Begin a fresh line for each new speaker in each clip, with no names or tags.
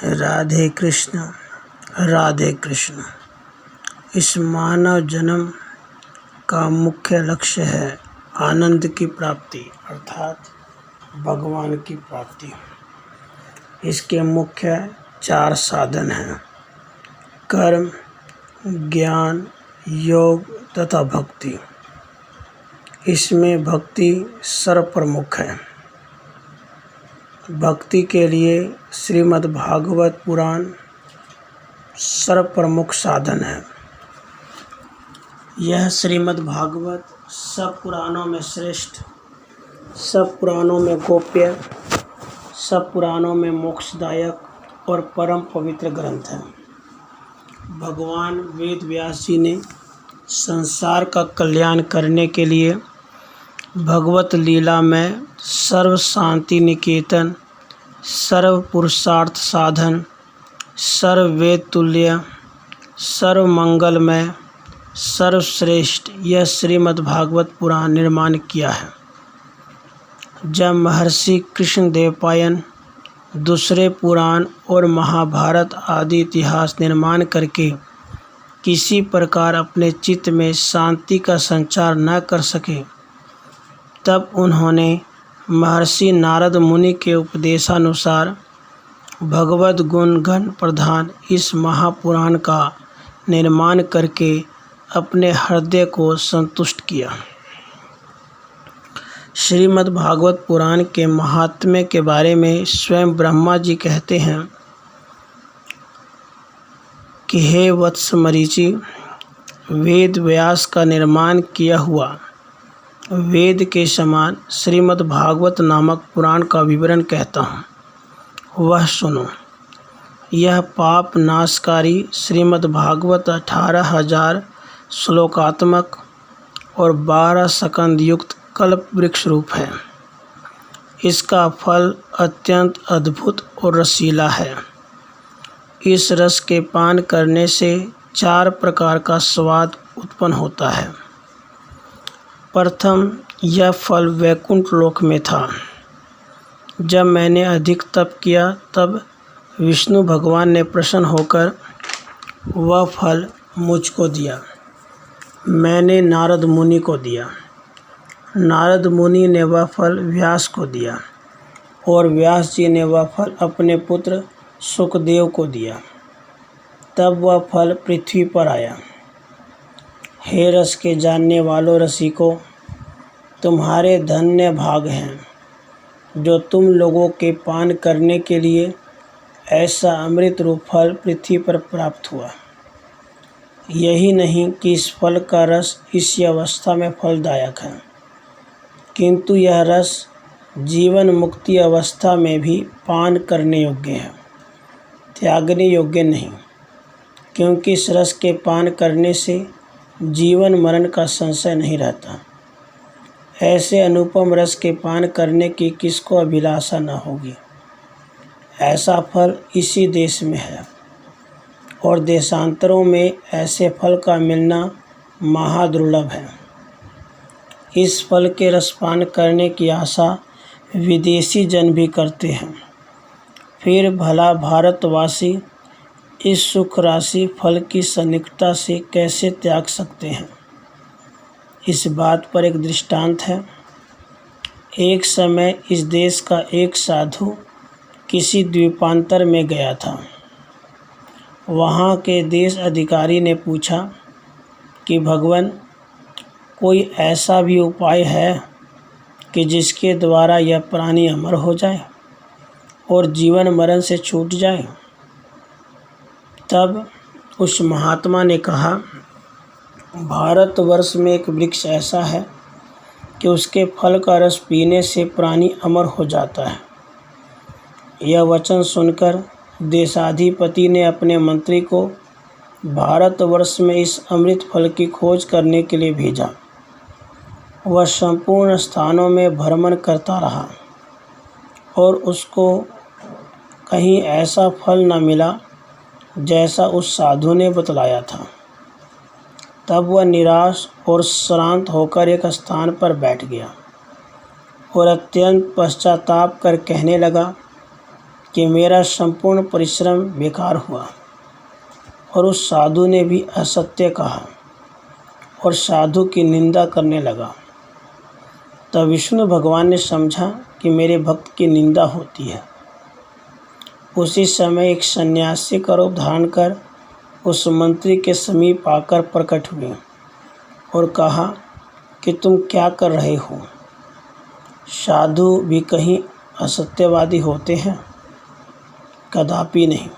राधे कृष्ण। राधे कृष्ण। इस मानव जन्म का मुख्य लक्ष्य है आनंद की प्राप्ति अर्थात भगवान की प्राप्ति। इसके मुख्य 4 साधन हैं: कर्म, ज्ञान, योग तथा भक्ति। इसमें भक्ति सर्वप्रमुख है। भक्ति के लिए श्रीमद् भागवत पुराण सर्वप्रमुख साधन है। यह श्रीमद् भागवत सब पुराणों में श्रेष्ठ, सब पुराणों में गोप्य, सब पुराणों में मोक्षदायक और परम पवित्र ग्रंथ है। भगवान वेद व्यास जी ने संसार का कल्याण करने के लिए भगवत लीला में सर्व शांति निकेतन, सर्व पुरुषार्थ साधन, सर्व वेद तुल्य, सर्व मंगलमय, सर्वश्रेष्ठ यह श्रीमद् भागवत पुराण निर्माण किया है। जब महर्षि कृष्णदेवपायन दूसरे पुराण और महाभारत आदि इतिहास निर्माण करके किसी प्रकार अपने चित्त में शांति का संचार न कर सके, तब उन्होंने महर्षि नारद मुनि के उपदेशानुसार भगवद गुण गण प्रधान इस महापुराण का निर्माण करके अपने हृदय को संतुष्ट किया। श्रीमद् भागवत पुराण के महात्म्य के बारे में स्वयं ब्रह्मा जी कहते हैं कि हे वत्स मरीचि, वेद व्यास का निर्माण किया हुआ वेद के समान श्रीमद् भागवत नामक पुराण का विवरण कहता हूँ, वह सुनो। यह पाप नाशकारी श्रीमद् भागवत 18,000 श्लोकात्मक और 12 स्कंद युक्त कल्प वृक्ष रूप है। इसका फल अत्यंत अद्भुत और रसीला है। इस रस के पान करने से 4 प्रकार का स्वाद उत्पन्न होता है। प्रथम, यह फल वैकुंठ लोक में था। जब मैंने अधिक तप किया तब विष्णु भगवान ने प्रसन्न होकर वह फल मुझको दिया। मैंने नारद मुनि को दिया। नारद मुनि ने वह फल व्यास को दिया और व्यास जी ने वह फल अपने पुत्र सुखदेव को दिया। तब वह फल पृथ्वी पर आया। हे रस के जानने वालों रसिकों, तुम्हारे धन्य भाग हैं जो तुम लोगों के पान करने के लिए ऐसा अमृत रूप फल पृथ्वी पर प्राप्त हुआ। यही नहीं कि इस फल का रस इसी अवस्था में फलदायक है, किंतु यह रस जीवन मुक्ति अवस्था में भी पान करने योग्य है, त्यागने योग्य नहीं, क्योंकि इस रस के पान करने से जीवन मरण का संशय नहीं रहता। ऐसे अनुपम रस के पान करने की किसको अभिलाषा न होगी। ऐसा फल इसी देश में है और देशांतरों में ऐसे फल का मिलना महादुर्लभ है। इस फल के रसपान करने की आशा विदेशी जन भी करते हैं। फिर भला भारतवासी इस सुख राशि फल की सन्निकटता से कैसे त्याग सकते हैं। इस बात पर एक दृष्टांत है। एक समय इस देश का एक साधु किसी द्वीपांतर में गया था। वहाँ के देश अधिकारी ने पूछा कि भगवान, कोई ऐसा भी उपाय है कि जिसके द्वारा यह प्राणी अमर हो जाए और जीवन मरण से छूट जाए। तब उस महात्मा ने कहा, भारतवर्ष में एक वृक्ष ऐसा है कि उसके फल का रस पीने से प्राणी अमर हो जाता है। यह वचन सुनकर देशाधिपति ने अपने मंत्री को भारतवर्ष में इस अमृत फल की खोज करने के लिए भेजा। वह संपूर्ण स्थानों में भ्रमण करता रहा और उसको कहीं ऐसा फल न मिला जैसा उस साधु ने बतलाया था। तब वह निराश और श्रांत होकर एक स्थान पर बैठ गया और अत्यंत पश्चाताप कर कहने लगा कि मेरा संपूर्ण परिश्रम बेकार हुआ और उस साधु ने भी असत्य कहा और साधु की निंदा करने लगा। तब विष्णु भगवान ने समझा कि मेरे भक्त की निंदा होती है। उसी समय एक सन्यासी का रूप धारण कर उस मंत्री के समीप आकर प्रकट हुए और कहा कि तुम क्या कर रहे हो? साधु भी कहीं असत्यवादी होते हैं? कदापि नहीं।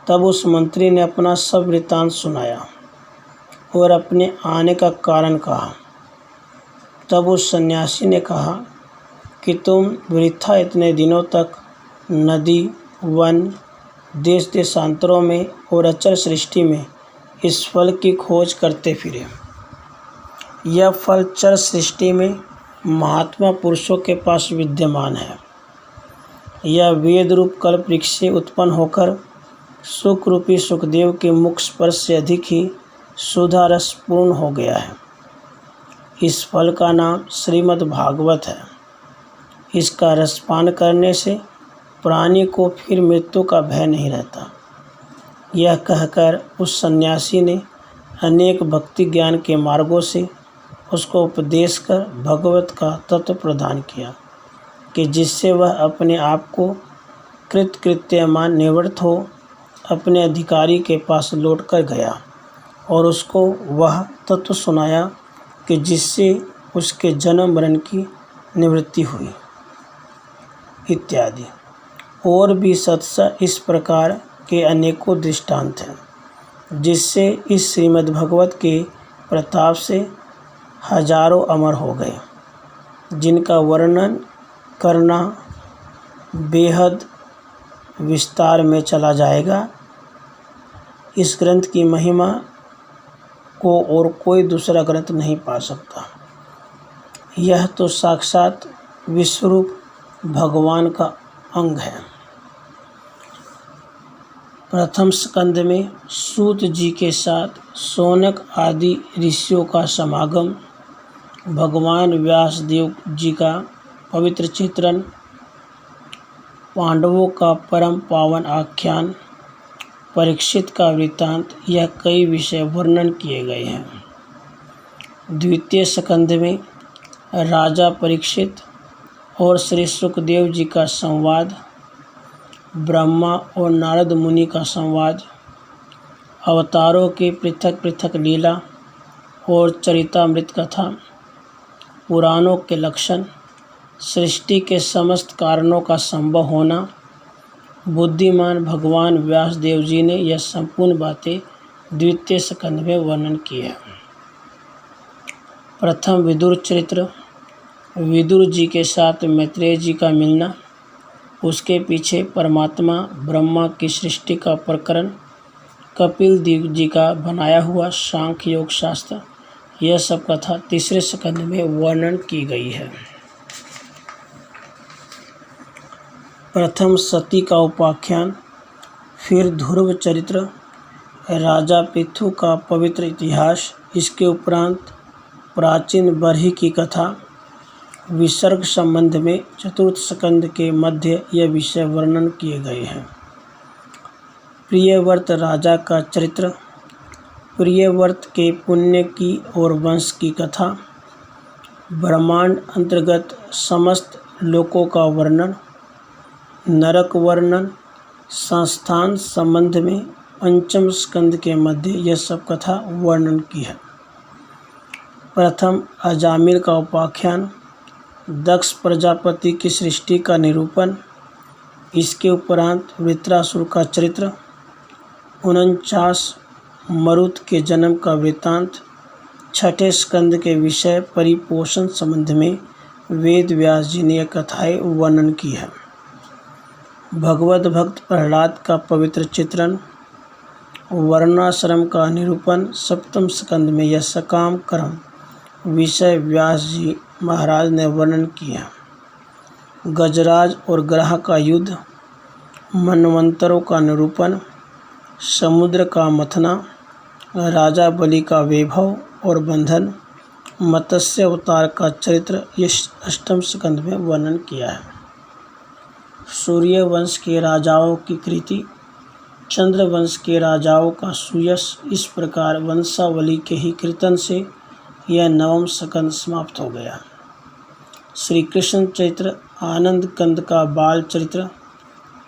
तब उस मंत्री ने अपना सब वृत्तांत सुनाया और अपने आने का कारण कहा। तब उस सन्यासी ने कहा कि तुम वृथा इतने दिनों तक नदी, वन, देश देशांतरों में और अचर सृष्टि में इस फल की खोज करते फिरे। यह फल चर सृष्टि में महात्मा पुरुषों के पास विद्यमान है। यह वेद रूप कल्प वृक्ष से उत्पन्न होकर सुख रूपी सुखदेव के मुख स्पर्श से अधिक ही सुधा रस पूर्ण हो गया है। इस फल का नाम श्रीमद् भागवत है। इसका रसपान करने से प्राणी को फिर मृत्यु का भय नहीं रहता। यह कहकर उस सन्यासी ने अनेक भक्ति ज्ञान के मार्गों से उसको उपदेश कर भगवत का तत्व प्रदान किया कि जिससे वह अपने आप को कृत्यमान निवृत्त हो अपने अधिकारी के पास लौटकर गया और उसको वह तत्व सुनाया कि जिससे उसके जन्म मरण की निवृत्ति हुई इत्यादि। और भी सत्संग इस प्रकार के अनेकों दृष्टांत हैं जिससे इस श्रीमद् भागवत के प्रताप से हजारों अमर हो गए, जिनका वर्णन करना बेहद विस्तार में चला जाएगा। इस ग्रंथ की महिमा को और कोई दूसरा ग्रंथ नहीं पा सकता। यह तो साक्षात विश्वरूप भगवान का अंग है। प्रथम स्कंद में सूत जी के साथ शौनक आदि ऋषियों का समागम, भगवान व्यासदेव जी का पवित्र चित्रण, पांडवों का परम पावन आख्यान, परीक्षित का वृत्तांत, यह कई विषय वर्णन किए गए हैं। द्वितीय स्कंद में राजा परीक्षित और श्री सुखदेव जी का संवाद, ब्रह्मा और नारद मुनि का संवाद, अवतारों की पृथक पृथक लीला और चरितामृत कथा, पुराणों के लक्षण, सृष्टि के समस्त कारणों का संभव होना, बुद्धिमान भगवान व्यासदेव जी ने यह संपूर्ण बातें द्वितीय स्कंद में वर्णन की है। प्रथम विदुर चरित्र, विदुर जी के साथ मैत्रेय जी का मिलना, उसके पीछे परमात्मा ब्रह्मा की सृष्टि का प्रकरण, कपिल देव जी का बनाया हुआ सांख्य योग शास्त्र, यह सब कथा तीसरे स्कंद में वर्णन की गई है। प्रथम सती का उपाख्यान, फिर ध्रुव चरित्र, राजा पृथु का पवित्र इतिहास, इसके उपरांत प्राचीन बरही की कथा, विसर्ग संबंध में चतुर्थ स्कंद के मध्य यह विषय वर्णन किए गए हैं। प्रियव्रत राजा का चरित्र, प्रियव्रत के पुण्य की और वंश की कथा, ब्रह्मांड अंतर्गत समस्त लोकों का वर्णन, नरक वर्णन, संस्थान संबंध में पंचम स्कंद के मध्य यह सब कथा वर्णन की है। प्रथम अजामिल का उपाख्यान, दक्ष प्रजापति की सृष्टि का निरूपण, इसके उपरांत वृत्रासुर का चरित्र, 49 मरुत के जन्म का वृत्तांत, छठे स्कंद के विषय परिपोषण संबंध में वेद व्यास जी ने यह कथाएं वर्णन की है। भगवत भक्त प्रहलाद का पवित्र चित्रण, वर्णाश्रम का निरूपण, सप्तम स्कंद में यह सकाम कर्म विषय व्यास जी महाराज ने वर्णन किया। गजराज और ग्रह का युद्ध, मनवंतरों का निरूपण, समुद्र का मथना, राजा बलि का वैभव और बंधन, मत्स्य अवतार का चरित्र, यह अष्टम स्कंद में वर्णन किया है। सूर्य वंश के राजाओं की कृति, चंद्र वंश के राजाओं का सुयश। इस प्रकार वंशावली के ही कीर्तन से यह नवम स्कंद समाप्त हो गया। श्री कृष्ण चरित्र आनंद कंद का बाल चरित्र,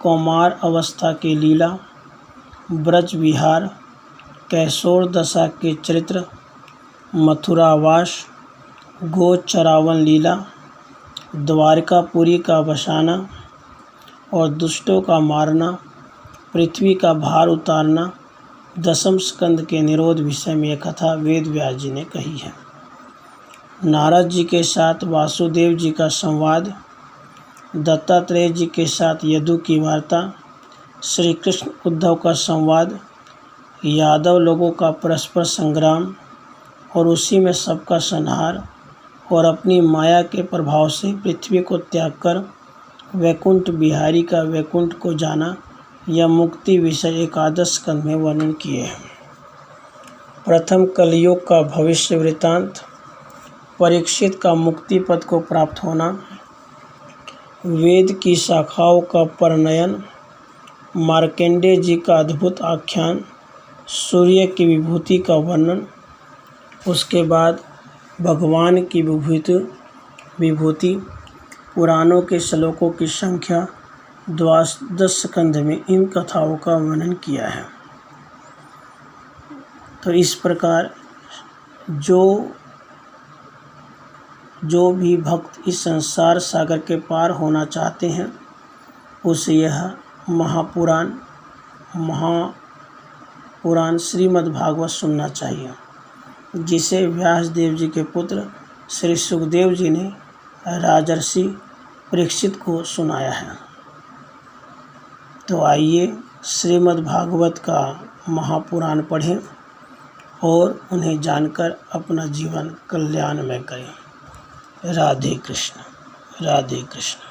कौमार अवस्था के लीला, ब्रज विहार, कैशोर दशा के चरित्र, मथुरावास, गो चरावन लीला, द्वारकापुरी का बसाना और दुष्टों का मारना, पृथ्वी का भार उतारना, दसम स्कंद के निरोध विषय में यह कथा वेद व्यास जी ने कही है। नारद जी के साथ वासुदेव जी का संवाद, दत्तात्रेय जी के साथ यदु की वार्ता, श्री कृष्ण उद्धव का संवाद, यादव लोगों का परस्पर संग्राम और उसी में सबका संहार और अपनी माया के प्रभाव से पृथ्वी को त्याग कर वैकुंठ बिहारी का वैकुंठ को जाना, यह मुक्ति विषय एकादश स्कंद में वर्णन किए हैं। प्रथम कलयुग का भविष्य वृत्तांत, परीक्षित का मुक्ति पद को प्राप्त होना, वेद की शाखाओं का परिणयन, मार्कंडेय जी का अद्भुत आख्यान, सूर्य की विभूति का वर्णन, उसके बाद भगवान की विभूति, पुराणों के श्लोकों की संख्या, द्वादश स्कंध में इन कथाओं का वर्णन किया है। तो इस प्रकार जो भी भक्त इस संसार सागर के पार होना चाहते हैं उसे यह महापुराण श्रीमद् भागवत सुनना चाहिए, जिसे व्यास देव जी के पुत्र श्री सुखदेव जी ने राजर्षि परीक्षित को सुनाया है। तो आइए श्रीमद् भागवत का महापुराण पढ़ें और उन्हें जानकर अपना जीवन कल्याणमय करें। राधे कृष्ण, राधे कृष्ण।